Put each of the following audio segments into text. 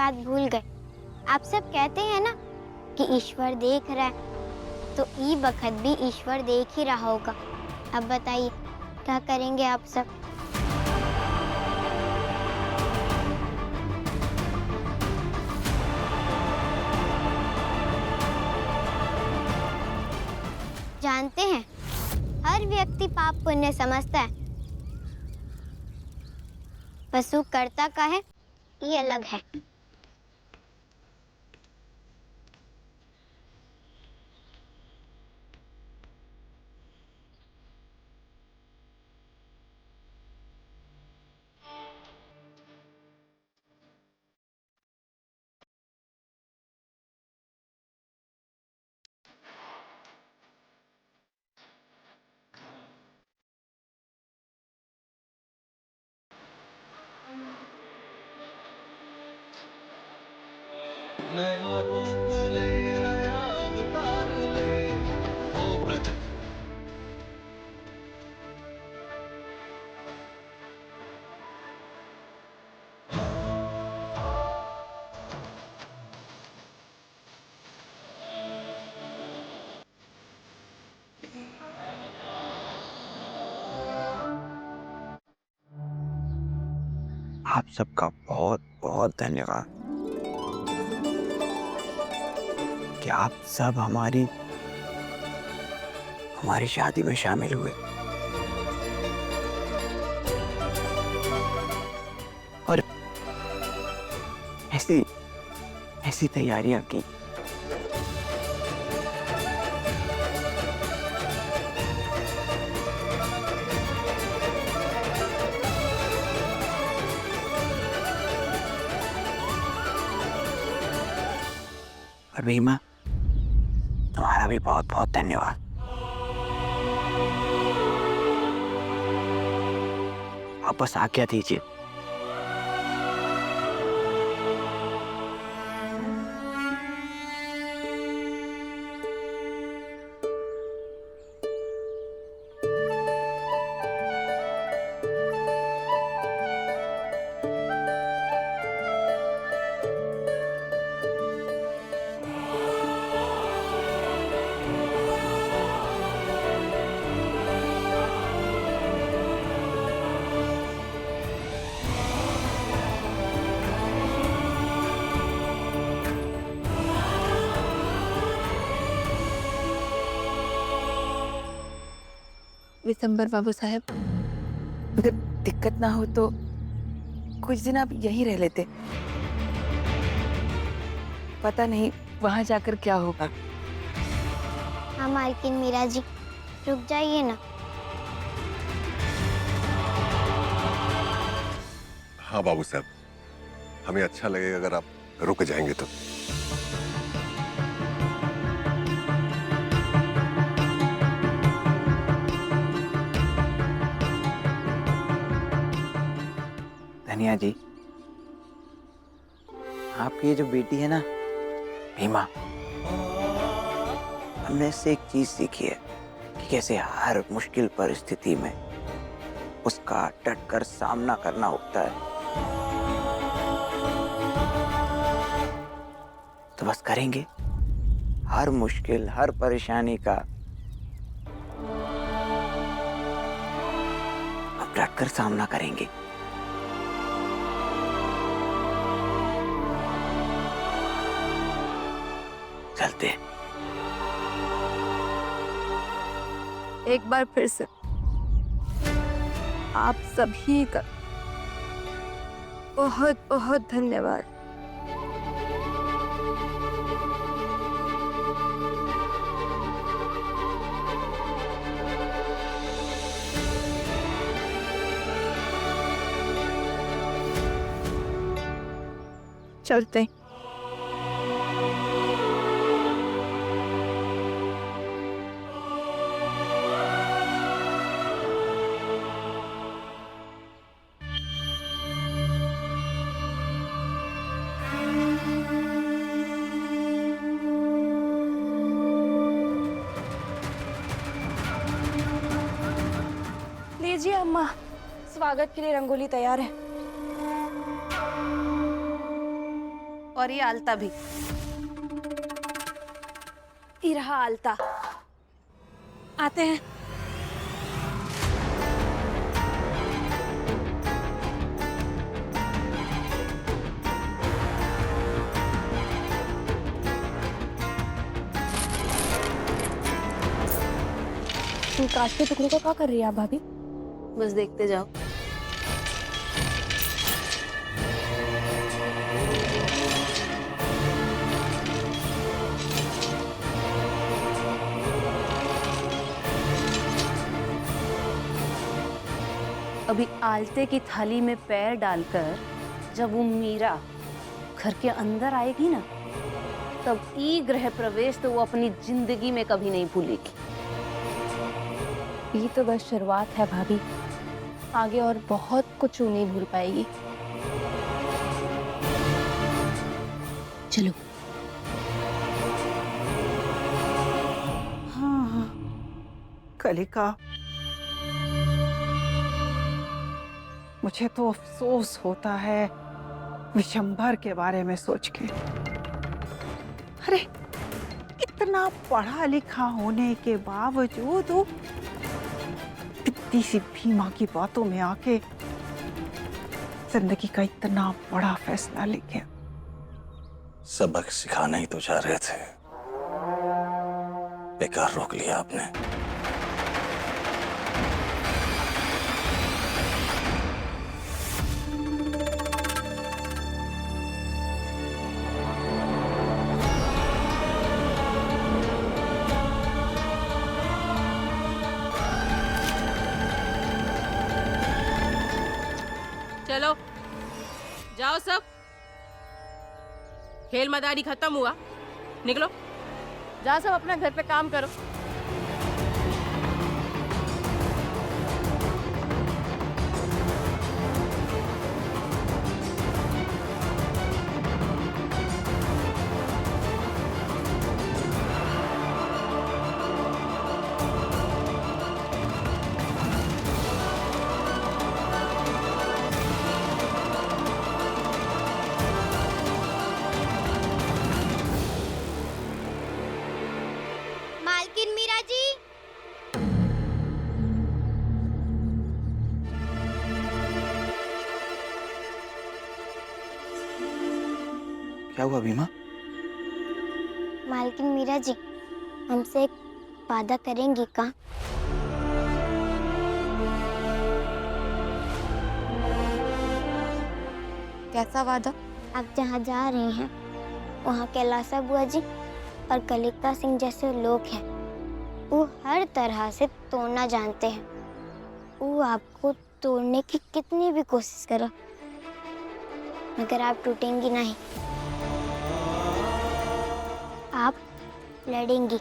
बात भूल गए। आप सब कहते हैं ना कि ईश्वर देख रहा है, तो ई बखत भी ईश्वर देख ही रहा होगा। अब बताइए क्या करेंगे आप सब? जानते हैं, हर व्यक्ति पाप पुण्य समझता है, पशु करता का है ये अलग है। आप सबका बहुत बहुत धन्यवाद कि आप सब हमारी शादी में शामिल हुए और ऐसी ऐसी तैयारियां की। और रीमा, तुम्हारा भी बहुत बहुत धन्यवाद। आप बस आज्ञा दीजिए। विशंबर बाबू साहब, अगर दिक्कत ना हो तो कुछ दिन आप यहीं रह लेते। पता नहीं वहां जाकर क्या होगा। हाँ मालकिन मीरा जी, रुक जाइए ना। हाँ बाबू साहब, हमें अच्छा लगेगा अगर आप रुक जाएंगे तो। धनिया जी, आपकी ये जो बेटी है ना रीमा, हमने इससे एक चीज सीखी है कि कैसे हर मुश्किल परिस्थिति में उसका डट कर सामना करना होता है। तो बस करेंगे, हर मुश्किल हर परेशानी का अब डट कर सामना करेंगे। चलते हैं। एक बार फिर से आप सभी का बहुत बहुत धन्यवाद। चलते हैं। लीजिए अम्मा, स्वागत के लिए रंगोली तैयार है। और ये आलता भी। ये रहा आलता। आते हैं। कांच के टुकड़ों का क्या कर रही है आप भाभी? बस देखते जाओ। अभी आलते की थाली में पैर डालकर जब वो मीरा घर के अंदर आएगी ना, तब ई गृह प्रवेश तो वो अपनी जिंदगी में कभी नहीं भूलेगी। ये तो बस शुरुआत है भाभी, आगे और बहुत कुछ वो नहीं भूल पाएगी। चलो। हाँ, कलिका, मुझे तो अफसोस होता है विशंभर के बारे में सोच के। अरे इतना पढ़ा लिखा होने के बावजूद वो इतनी सी भीमा की बातों में आके जिंदगी का इतना बड़ा फैसला ले गया। सबक सिखाना ही तो चाह रहे थे, बेकार रोक लिया आपने। चलो जाओ सब, खेल मदारी खत्म हुआ, निकलो। जा सब अपना घर पे काम करो। मालकिन मीरा जी, क्या हुआ भीमा? मालकिन मीरा जी, हमसे एक वादा करेंगी का? कैसा वादा? आप जहाँ जा रहे हैं वहाँ कैलासा बुआ जी और कलिका सिंह जैसे लोग हैं, वो हर तरह से तोड़ना जानते हैं। वो आपको तोड़ने की कितनी भी कोशिश करो, मगर आप टूटेंगी नहीं। आप लड़ेंगी,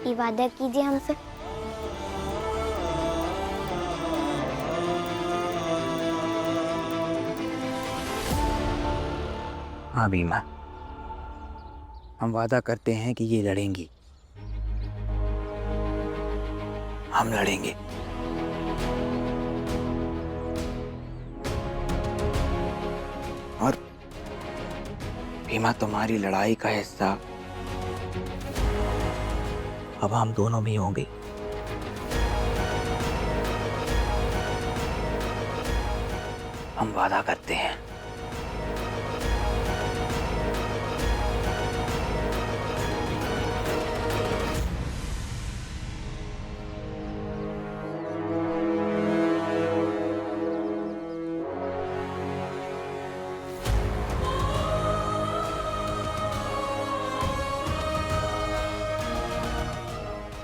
ये वादा कीजिए हमसे। हाँ भीमा, हम वादा करते हैं कि ये लड़ेंगी, हम लड़ेंगे। और भीमा, तुम्हारी लड़ाई का हिस्सा अब हम दोनों भी होंगे। हम वादा करते हैं।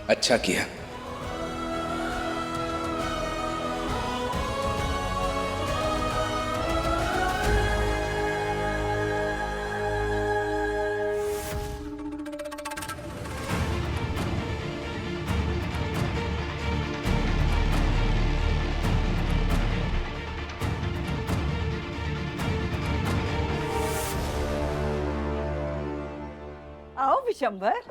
अच्छा किया। आओ विशंभर।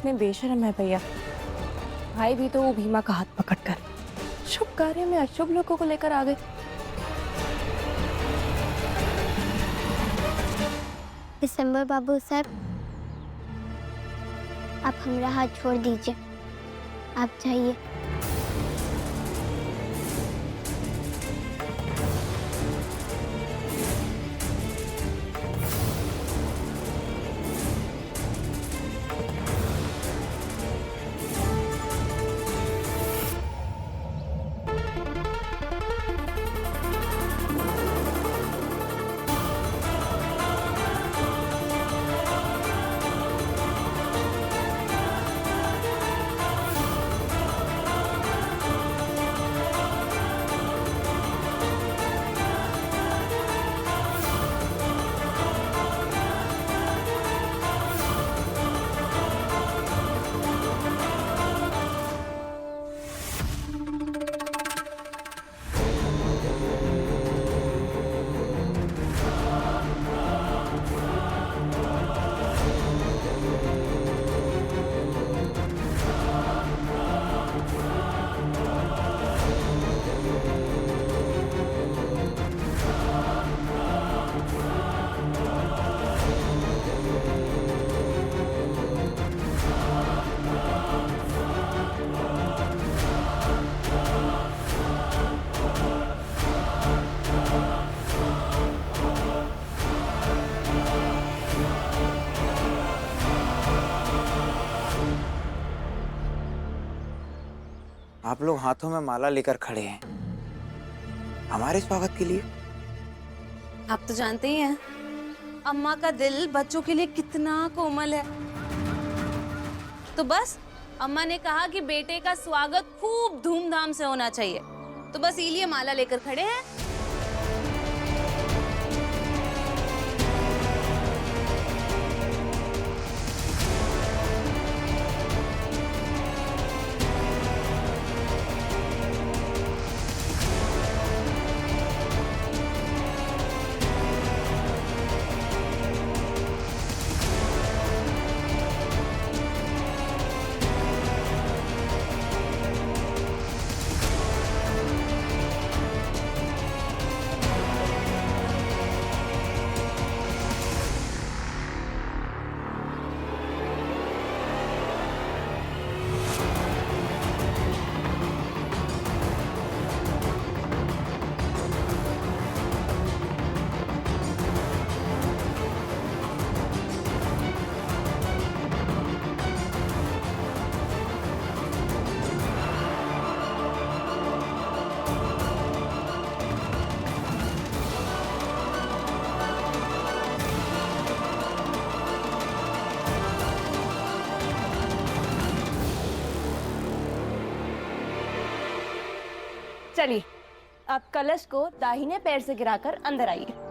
कितने बेशर्म है भैया। भाई भी तो वो भीमा का हाथ पकड़कर शुभ कार्य में अशुभ लोगों को लेकर आ गए। दिसंबर बाबू साहब, आप हमारा हाथ छोड़ दीजिए, आप जाइए। आप लोग हाथों में माला लेकर खड़े हैं हमारे स्वागत के लिए। आप तो जानते ही हैं अम्मा का दिल बच्चों के लिए कितना कोमल है। तो बस अम्मा ने कहा कि बेटे का स्वागत खूब धूमधाम से होना चाहिए, तो बस इसीलिए माला लेकर खड़े हैं। चलिए आप कलश को दाहिने पैर से गिराकर अंदर आइए।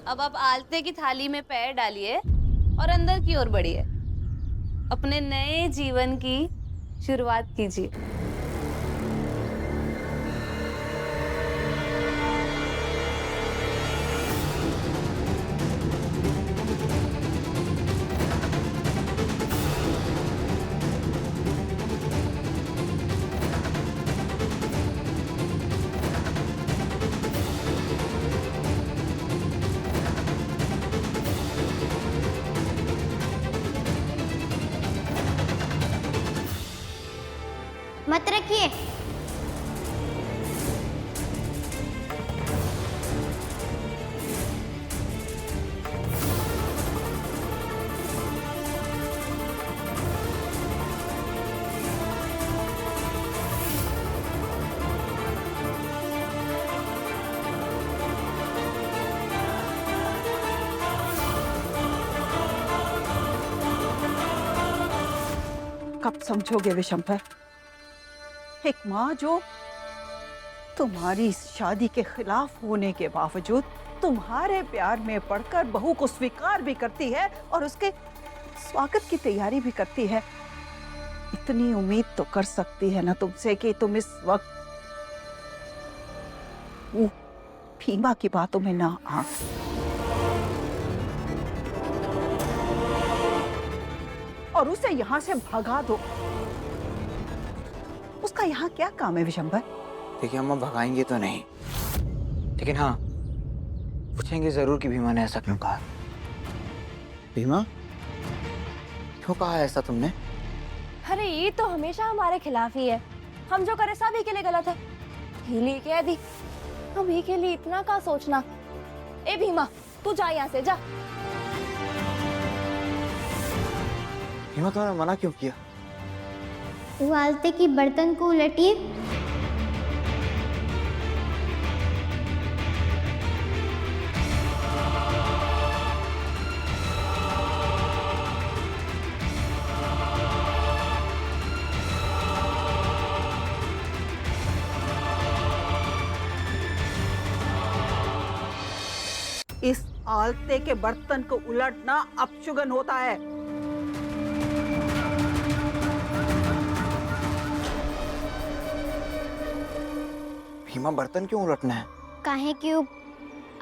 अब आप आलते की थाली में पैर डालिए और अंदर की ओर बढ़िए। अपने नए जीवन की शुरुआत कीजिए। मत रखिए। कब समझोगे विशंभर? एक माँ जो तुम्हारी इस शादी के खिलाफ होने के बावजूद तुम्हारे प्यार में पड़कर बहू को स्वीकार भी करती है और उसके स्वागत की तैयारी भी करती है। इतनी उम्मीद तो कर सकती है ना तुमसे कि तुम इस वक्त वो भीमा की बातों में ना आ। और उसे यहां से भगा दो। उसका यहाँ क्या काम है विशंभर? देखिए अम्मा, भगाएंगे तो नहीं, लेकिन हाँ पूछेंगे जरूर कि भीमा ने ऐसा क्यों कहा। भीमा, क्यों कहा ऐसा तुमने? अरे ये तो हमेशा हमारे खिलाफ ही है। हम जो करे सब ही के लिए गलत है। हीली कह दी, हम ही के लिए इतना का सोचना। ए भीमा, तू जा यहाँ से, जा। भीमा, तुमने मना क्यों किया? वो आलते की बर्तन को उलटिए। इस आलते के बर्तन को उलटना अपशुगन होता है। भीमा, बर्तन क्यों उलटना है? काहे कि वो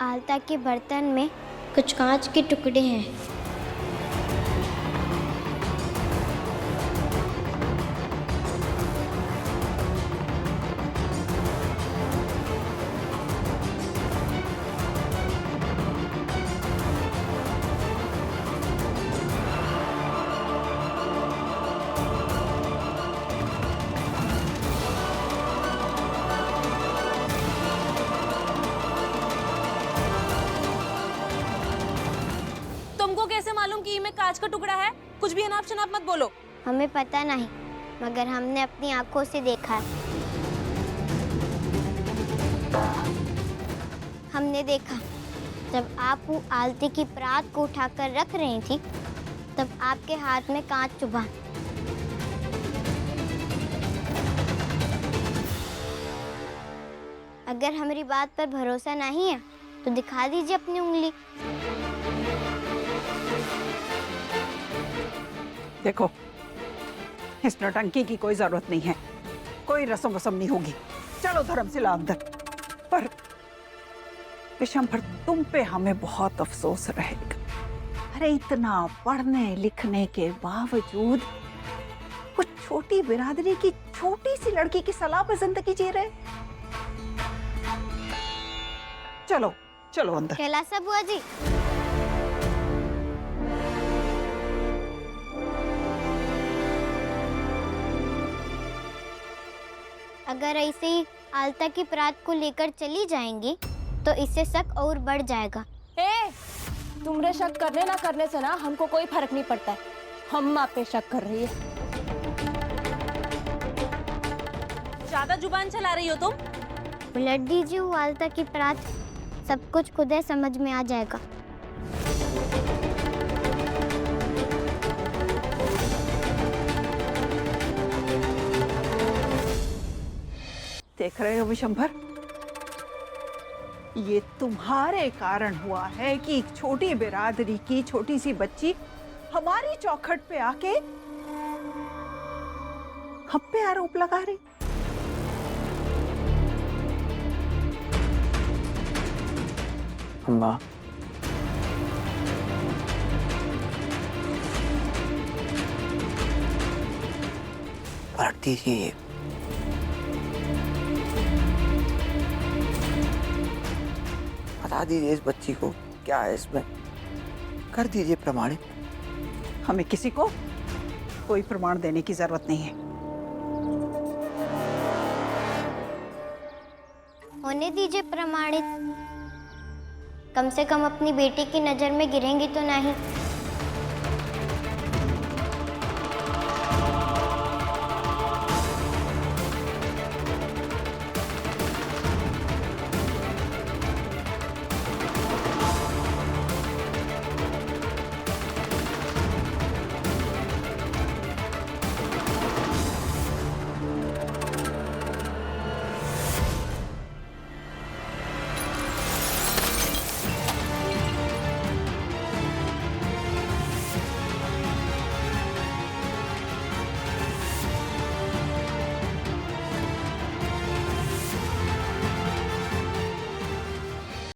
आलता के बर्तन में कुछ कांच के टुकड़े हैं। तुमको कैसे मालूम कि इसमें कांच का टुकड़ा है? कुछ भी अनाप शनाप मत बोलो। हमें पता नहीं, मगर हमने अपनी आंखों से देखा है। हमने देखा जब आप वो आलती की परात को उठाकर रख रही थी, तब आपके हाथ में कांच चुभा। अगर हमारी बात पर भरोसा नहीं है तो दिखा दीजिए अपनी उंगली। देखो, इस नौटंकी की कोई जरूरत नहीं है। कोई रस्म वसम नहीं होगी। चलो धर्मशिला अंदर। पर विशंभर, तुम पे हमें बहुत अफसोस रहेगा। अरे इतना पढ़ने लिखने के बावजूद कुछ छोटी बिरादरी की छोटी सी लड़की की सलाह पर जिंदगी जी रहे। चलो चलो अंदर। कैलासा बुआ जी, अगर ऐसे ही आलता की परात को लेकर चली जाएंगी तो इससे शक और बढ़ जाएगा। ए, तुमरे शक करने ना करने से ना हमको कोई फर्क नहीं पड़ता है। हम आप पे शक कर रही है। ज्यादा जुबान चला रही हो तुम। उलट दीजिए वो आलता की परात, सब कुछ खुद ही समझ में आ जाएगा। देख रहे हो विशंभर, ये तुम्हारे कारण हुआ है कि एक छोटी बिरादरी की छोटी सी बच्ची हमारी चौखट पे आके हम पे आरोप लगा रही। अम्मा, पलट दीजिए। बता दीजिए इस बच्ची को क्या है इसमें, कर दीजिए प्रमाणित। हमें किसी को कोई प्रमाण देने की जरूरत नहीं है। होने दीजिए प्रमाणित, कम से कम अपनी बेटी की नजर में गिरेंगी तो नहीं।